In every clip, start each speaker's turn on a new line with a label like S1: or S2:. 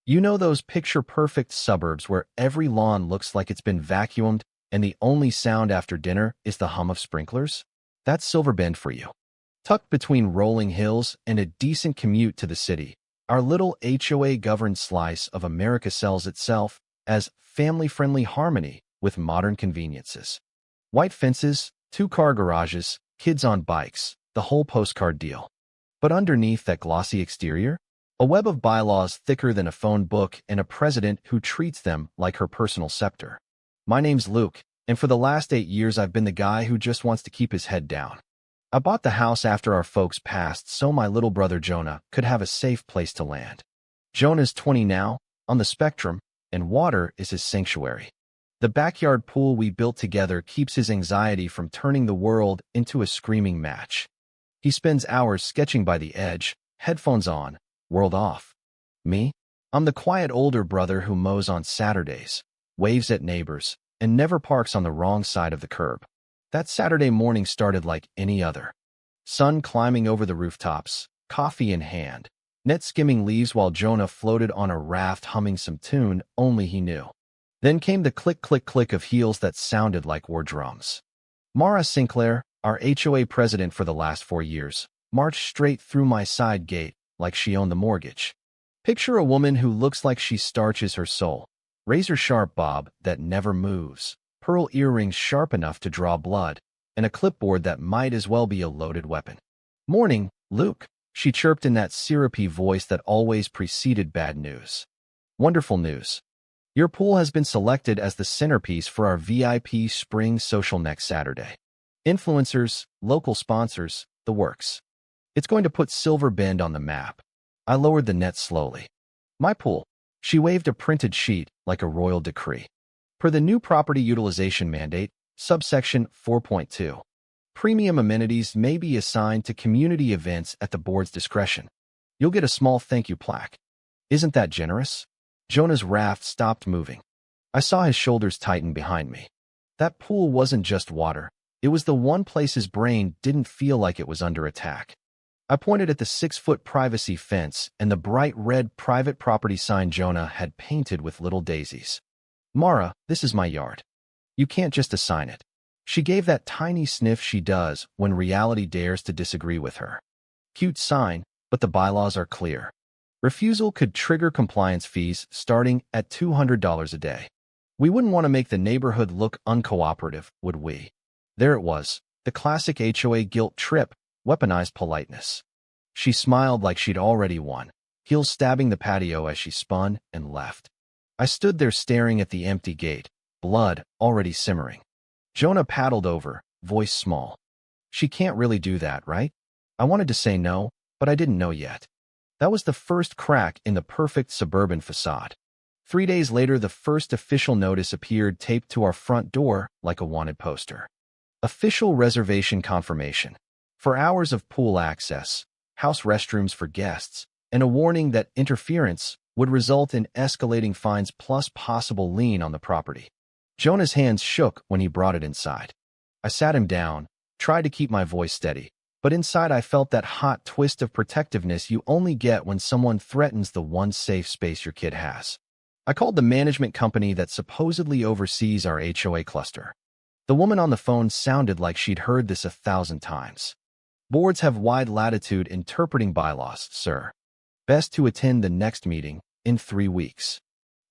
S1: You know those picture-perfect suburbs where every lawn looks like it's been vacuumed and the only sound after dinner is the hum of sprinklers? That's Silver Bend for you. Tucked between rolling hills and a decent commute to the city, our little HOA-governed slice of America sells itself as family-friendly harmony with modern conveniences. White fences, two-car garages, kids on bikes, the whole postcard deal. But underneath that glossy exterior, a web of bylaws thicker than a phone book and a president who treats them like her personal scepter. My name's Luke, and for the last 8 years I've been the guy who just wants to keep his head down. I bought the house after our folks passed so my little brother Jonah could have a safe place to land. Jonah's 20 now, on the spectrum, and water is his sanctuary. The backyard pool we built together keeps his anxiety from turning the world into a screaming match. He spends hours sketching by the edge, headphones on, world off. Me? I'm the quiet older brother who mows on Saturdays, waves at neighbors, and never parks on the wrong side of the curb. That Saturday morning started like any other. Sun climbing over the rooftops, coffee in hand, net skimming leaves while Jonah floated on a raft humming some tune only he knew. Then came the click-click-click of heels that sounded like war drums. Mara Sinclair, our HOA president for the last 4 years, marched straight through my side gate like she owned the mortgage. Picture a woman who looks like she starches her soul. Razor-sharp bob that never moves, pearl earrings sharp enough to draw blood, and a clipboard that might as well be a loaded weapon. "Morning, Luke," she chirped in that syrupy voice that always preceded bad news. "Wonderful news. Your pool has been selected as the centerpiece for our VIP spring social next Saturday. Influencers, local sponsors, the works. It's going to put Silver Bend on the map." I lowered the net slowly. "My pool." She waved a printed sheet like a royal decree. "Per the new property utilization mandate, subsection 4.2. Premium amenities may be assigned to community events at the board's discretion. You'll get a small thank you plaque." Isn't that generous? Jonah's raft stopped moving. I saw his shoulders tighten behind me. That pool wasn't just water. It was the one place his brain didn't feel like it was under attack. I pointed at the 6-foot privacy fence and the bright red private property sign Jonah had painted with little daisies. "Mara, this is my yard. You can't just assign it." She gave that tiny sniff she does when reality dares to disagree with her. "Cute sign, but the bylaws are clear. Refusal could trigger compliance fees starting at $200 a day. We wouldn't want to make the neighborhood look uncooperative, would we?" There it was, the classic HOA guilt trip, weaponized politeness. She smiled like she'd already won, heels stabbing the patio as she spun and left. I stood there staring at the empty gate, blood already simmering. Jonah paddled over, voice small. "She can't really do that, right?" I wanted to say no, but I didn't know yet. That was the first crack in the perfect suburban facade. 3 days later, the first official notice appeared taped to our front door like a wanted poster. Official reservation confirmation. For hours of pool access, house restrooms for guests, and a warning that interference would result in escalating fines plus possible lien on the property. Jonah's hands shook when he brought it inside. I sat him down, tried to keep my voice steady, but inside I felt that hot twist of protectiveness you only get when someone threatens the one safe space your kid has. I called the management company that supposedly oversees our HOA cluster. The woman on the phone sounded like she'd heard this 1,000 times. "Boards have wide latitude interpreting bylaws, sir. Best to attend the next meeting in 3 weeks.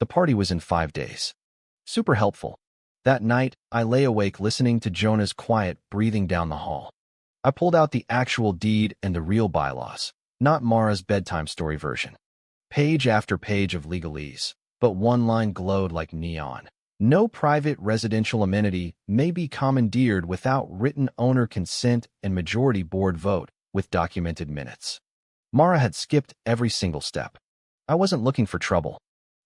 S1: The party was in 5 days. Super helpful. That night, I lay awake listening to Jonah's quiet breathing down the hall. I pulled out the actual deed and the real bylaws, not Mara's bedtime story version. Page after page of legalese, but one line glowed like neon. No private residential amenity may be commandeered without written owner consent and majority board vote with documented minutes. Mara had skipped every single step. I wasn't looking for trouble.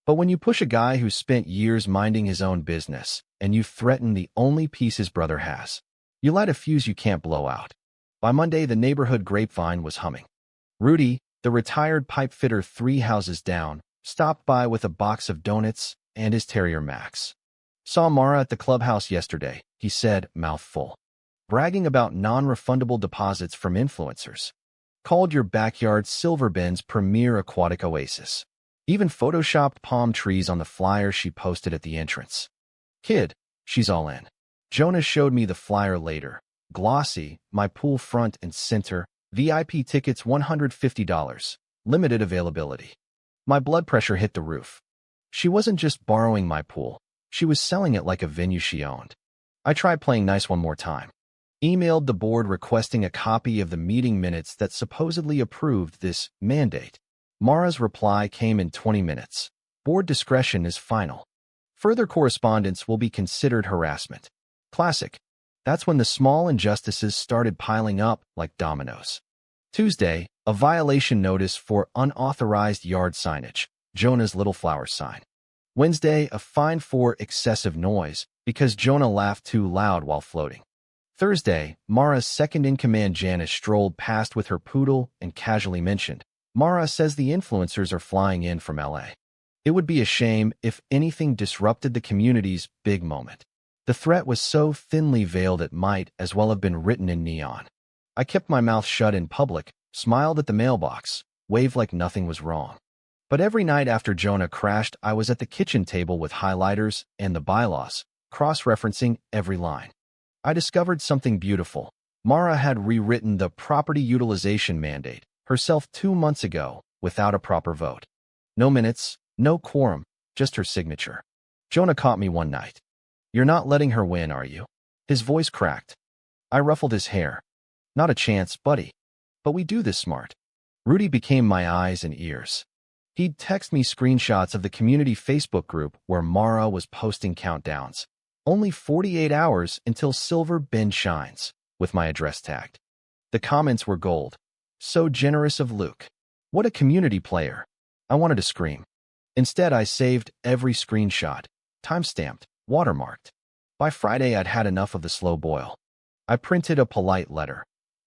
S1: But when you push a guy who spent years minding his own business and you threaten the only peace his brother has, you light a fuse you can't blow out. By Monday, the neighborhood grapevine was humming. Rudy, the retired pipe fitter 3 houses down, stopped by with a box of donuts and his terrier Max. "Saw Mara at the clubhouse yesterday," he said, mouth full. "Bragging about non-refundable deposits from influencers. Called your backyard Silver Bend's premier aquatic oasis." Even photoshopped palm trees on the flyer she posted at the entrance. Kid, she's all in. Jonah showed me the flyer later. Glossy, my pool front and center, VIP tickets $150, limited availability. My blood pressure hit the roof. She wasn't just borrowing my pool. She was selling it like a venue she owned. I tried playing nice one more time. Emailed the board requesting a copy of the meeting minutes that supposedly approved this mandate. Mara's reply came in 20 minutes. Board discretion is final. Further correspondence will be considered harassment. Classic. That's when the small injustices started piling up like dominoes. Tuesday, a violation notice for unauthorized yard signage, Jonah's Little Flowers sign. Wednesday, a fine for excessive noise because Jonah laughed too loud while floating. Thursday, Mara's second-in-command Janice strolled past with her poodle and casually mentioned, Mara says the influencers are flying in from LA. It would be a shame if anything disrupted the community's big moment. The threat was so thinly veiled it might as well have been written in neon. I kept my mouth shut in public, smiled at the mailbox, waved like nothing was wrong. But every night after Jonah crashed, I was at the kitchen table with highlighters and the bylaws, cross-referencing every line. I discovered something beautiful. Mara had rewritten the property utilization mandate herself 2 months ago without a proper vote. No minutes, no quorum, just her signature. Jonah caught me one night. You're not letting her win, are you? His voice cracked. I ruffled his hair. Not a chance, buddy. But we do this smart. Rudy became my eyes and ears. He'd text me screenshots of the community Facebook group where Mara was posting countdowns. Only 48 hours until Silver Ben shines, with my address tagged. The comments were gold. So generous of Luke. What a community player. I wanted to scream. Instead, I saved every screenshot, timestamped, watermarked. By Friday, I'd had enough of the slow boil. I printed a polite letter.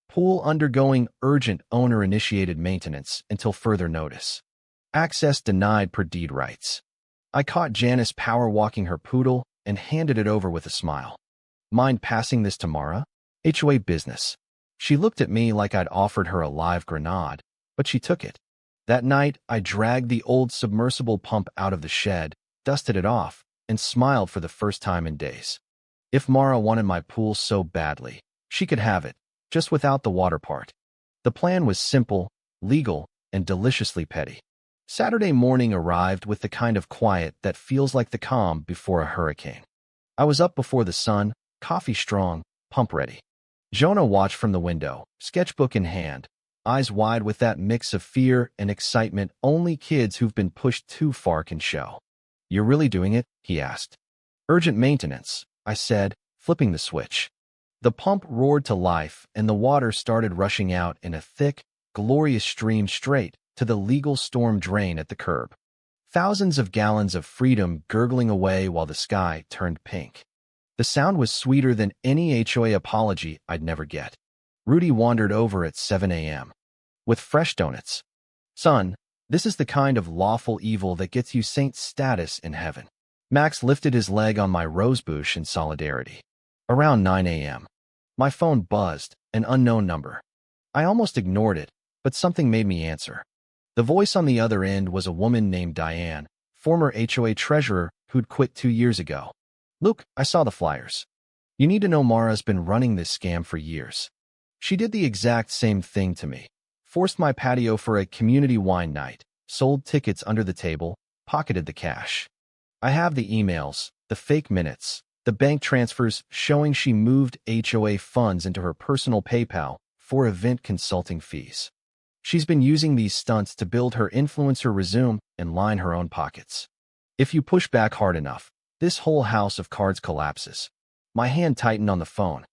S1: Pool undergoing urgent owner-initiated maintenance until further notice. Access denied per deed rights. I caught Janice power walking her poodle and handed it over with a smile. Mind passing this to Mara? HOA business. She looked at me like I'd offered her a live grenade, but she took it. That night, I dragged the old submersible pump out of the shed, dusted it off, and smiled for the first time in days. If Mara wanted my pool so badly, she could have it, just without the water part. The plan was simple, legal, and deliciously petty. Saturday morning arrived with the kind of quiet that feels like the calm before a hurricane. I was up before the sun, coffee strong, pump ready. Jonah watched from the window, sketchbook in hand, eyes wide with that mix of fear and excitement only kids who've been pushed too far can show. "You're really doing it?" he asked. "Urgent maintenance," I said, flipping the switch. The pump roared to life, and the water started rushing out in a thick, glorious stream straight to the legal storm drain at the curb. Thousands of gallons of freedom gurgling away while the sky turned pink. The sound was sweeter than any HOA apology I'd never get. Rudy wandered over at 7 a.m. with fresh donuts. "Son, this is the kind of lawful evil that gets you saint status in heaven." Max lifted his leg on my rosebush in solidarity. Around 9 a.m. My phone buzzed, an unknown number. I almost ignored it, but something made me answer. The voice on the other end was a woman named Diane, former HOA treasurer who'd quit 2 years ago. "Luke, I saw the flyers. You need to know Mara's been running this scam for years. She did the exact same thing to me. Forced my patio for a community wine night, sold tickets under the table, pocketed the cash. I have the emails, the fake minutes, the bank transfers showing she moved HOA funds into her personal PayPal for event consulting fees. She's been using these stunts to build her influencer resume and line her own pockets. If you push back hard enough, this whole house of cards collapses." My hand tightened on the phone.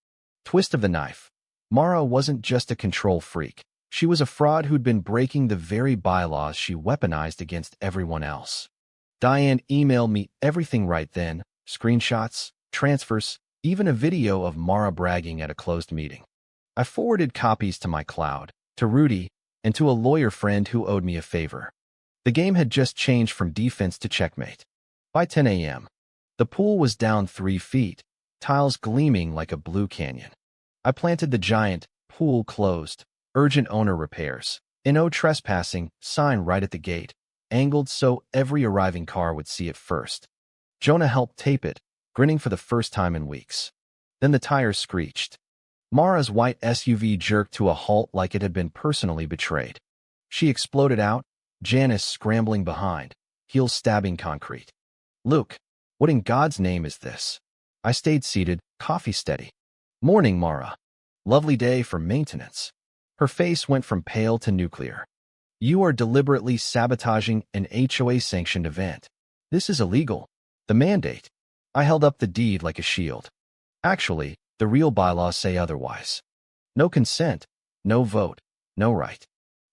S1: Twist of the knife. Mara wasn't just a control freak. She was a fraud who'd been breaking the very bylaws she weaponized against everyone else. Diane emailed me everything right then, screenshots, transfers, even a video of Mara bragging at a closed meeting. I forwarded copies to my cloud, to Rudy, and to a lawyer friend who owed me a favor. The game had just changed from defense to checkmate. By 10 a.m., the pool was down 3 feet, tiles gleaming like a blue canyon. I planted the giant, "Pool closed, urgent owner repairs, no trespassing" sign right at the gate, angled so every arriving car would see it first. Jonah helped tape it, grinning for the first time in weeks. Then the tires screeched. Mara's white SUV jerked to a halt like it had been personally betrayed. She exploded out, Janice scrambling behind, heels stabbing concrete. "Luke, what in God's name is this?" I stayed seated, coffee steady. "Morning, Mara. Lovely day for maintenance." Her face went from pale to nuclear. "You are deliberately sabotaging an HOA-sanctioned event. This is illegal. The mandate." I held up the deed like a shield. "Actually, the real bylaws say otherwise. No consent, no vote, no right."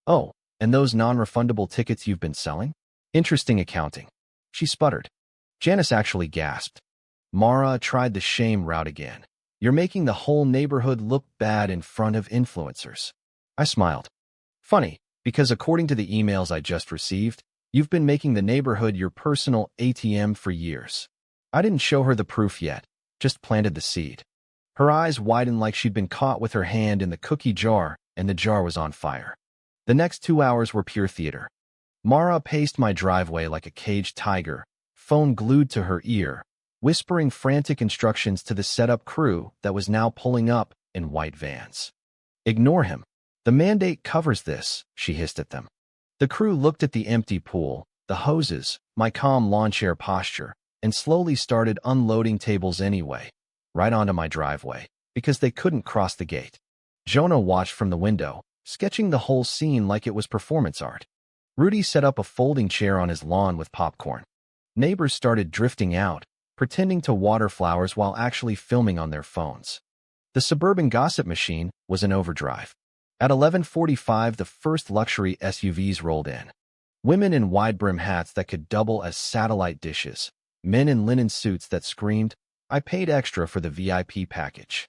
S1: "Oh, and those non-refundable tickets you've been selling? Interesting accounting." She sputtered. Janice actually gasped. Mara tried the shame route again. "You're making the whole neighborhood look bad in front of influencers." I smiled. "Funny, because according to the emails I just received, you've been making the neighborhood your personal ATM for years." I didn't show her the proof yet, just planted the seed. Her eyes widened like she'd been caught with her hand in the cookie jar, and the jar was on fire. The next 2 hours were pure theater. Mara paced my driveway like a caged tiger, phone glued to her ear, whispering frantic instructions to the setup crew that was now pulling up in white vans. "Ignore him. The mandate covers this," she hissed at them. The crew looked at the empty pool, the hoses, my calm lawn chair posture, and slowly started unloading tables anyway, right onto my driveway, because they couldn't cross the gate. Jonah watched from the window, sketching the whole scene like it was performance art. Rudy set up a folding chair on his lawn with popcorn. Neighbors started drifting out, pretending to water flowers while actually filming on their phones. The Suburban gossip machine was in overdrive. At 11:45, the first luxury SUVs rolled in. Women in wide-brim hats that could double as satellite dishes. Men in linen suits that screamed, "I paid extra for the VIP package."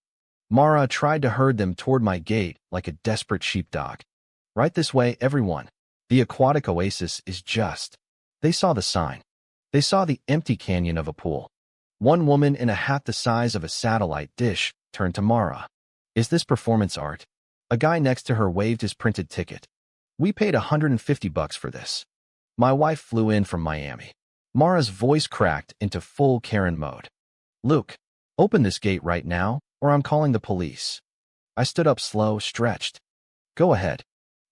S1: Mara tried to herd them toward my gate like a desperate sheepdog. "Right this way, everyone. The aquatic oasis is just." They saw the sign. They saw the empty canyon of a pool. One woman in a hat the size of a satellite dish turned to Mara. "Is this performance art?" A guy next to her waved his printed ticket. "We paid $150 for this. My wife flew in from Miami." Mara's voice cracked into full Karen mode. "Luke, open this gate right now, or I'm calling the police." I stood up slow, stretched. "Go ahead.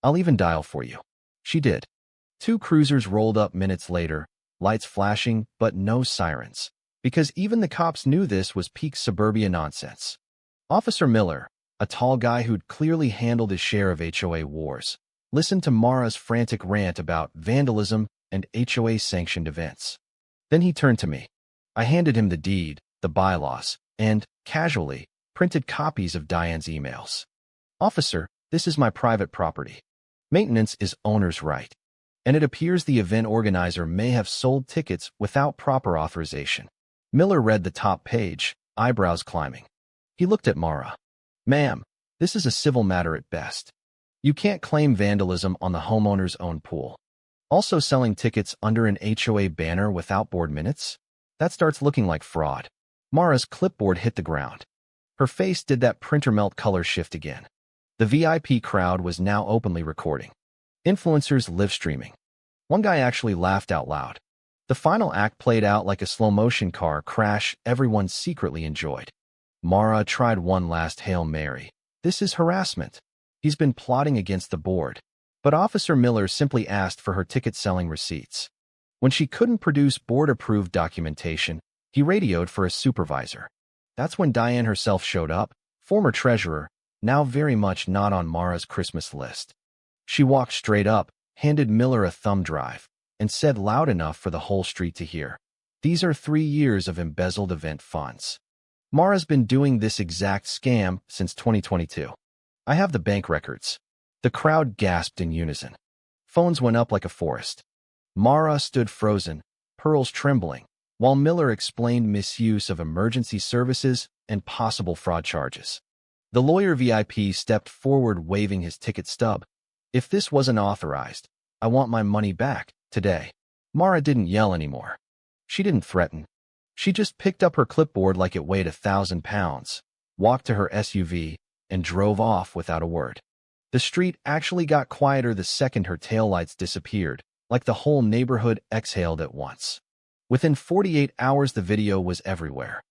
S1: I'll even dial for you." She did. 2 cruisers rolled up minutes later, lights flashing, but no sirens, because even the cops knew this was peak suburbia nonsense. Officer Miller, a tall guy who'd clearly handled his share of HOA wars, listened to Mara's frantic rant about vandalism and HOA-sanctioned events. Then he turned to me. I handed him the deed, the bylaws, and, casually, printed copies of Diane's emails. "Officer, this is my private property. Maintenance is owner's right. And it appears the event organizer may have sold tickets without proper authorization." Miller read the top page, eyebrows climbing. He looked at Mara. "Ma'am, this is a civil matter at best. You can't claim vandalism on the homeowner's own pool. Also selling tickets under an HOA banner without board minutes? That starts looking like fraud." Mara's clipboard hit the ground. Her face did that printer melt color shift again. The VIP crowd was now openly recording. Influencers live streaming. One guy actually laughed out loud. The final act played out like a slow-motion car crash everyone secretly enjoyed. Mara tried one last Hail Mary. "This is harassment. He's been plotting against the board." But Officer Miller simply asked for her ticket-selling receipts. When she couldn't produce board-approved documentation, he radioed for a supervisor. That's when Diane herself showed up, former treasurer, now very much not on Mara's Christmas list. She walked straight up, handed Miller a thumb drive, and said loud enough for the whole street to hear, "These are 3 years of embezzled event funds. Mara's been doing this exact scam since 2022. I have the bank records." The crowd gasped in unison. Phones went up like a forest. Mara stood frozen, pearls trembling, while Miller explained misuse of emergency services and possible fraud charges. The lawyer VIP stepped forward waving his ticket stub. "If this wasn't authorized, I want my money back, today." Mara didn't yell anymore. She didn't threaten. She just picked up her clipboard like it weighed 1,000 pounds, walked to her SUV, and drove off without a word. The street actually got quieter the second her taillights disappeared, like the whole neighborhood exhaled at once. Within 48 hours, the video was everywhere.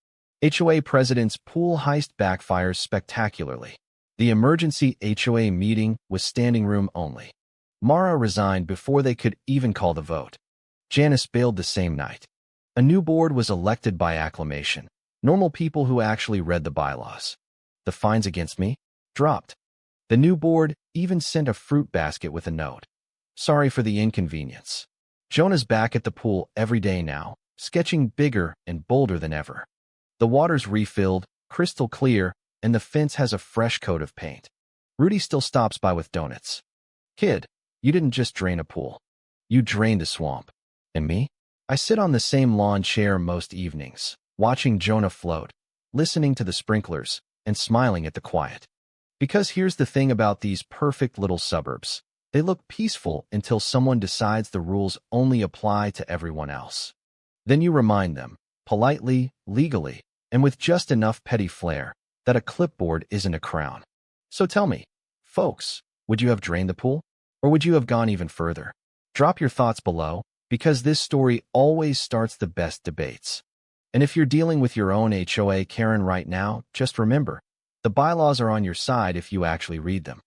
S1: HOA president's pool heist backfires spectacularly. The emergency HOA meeting was standing room only. Mara resigned before they could even call the vote. Janice bailed the same night. A new board was elected by acclamation. Normal people who actually read the bylaws. The fines against me dropped. The new board even sent a fruit basket with a note. Sorry for the inconvenience. Jonah's back at the pool every day now, sketching bigger and bolder than ever. The water's refilled, crystal clear, and the fence has a fresh coat of paint. Rudy still stops by with donuts. Kid, you didn't just drain a pool. You drained a swamp. And me? I sit on the same lawn chair most evenings, watching Jonah float, listening to the sprinklers, and smiling at the quiet. Because here's the thing about these perfect little suburbs. They look peaceful until someone decides the rules only apply to everyone else. Then you remind them, politely, legally, and with just enough petty flair, that a clipboard isn't a crown. So tell me, folks, would you have drained the pool? Or would you have gone even further? Drop your thoughts below, because this story always starts the best debates. And if you're dealing with your own HOA Karen right now, just remember, the bylaws are on your side if you actually read them.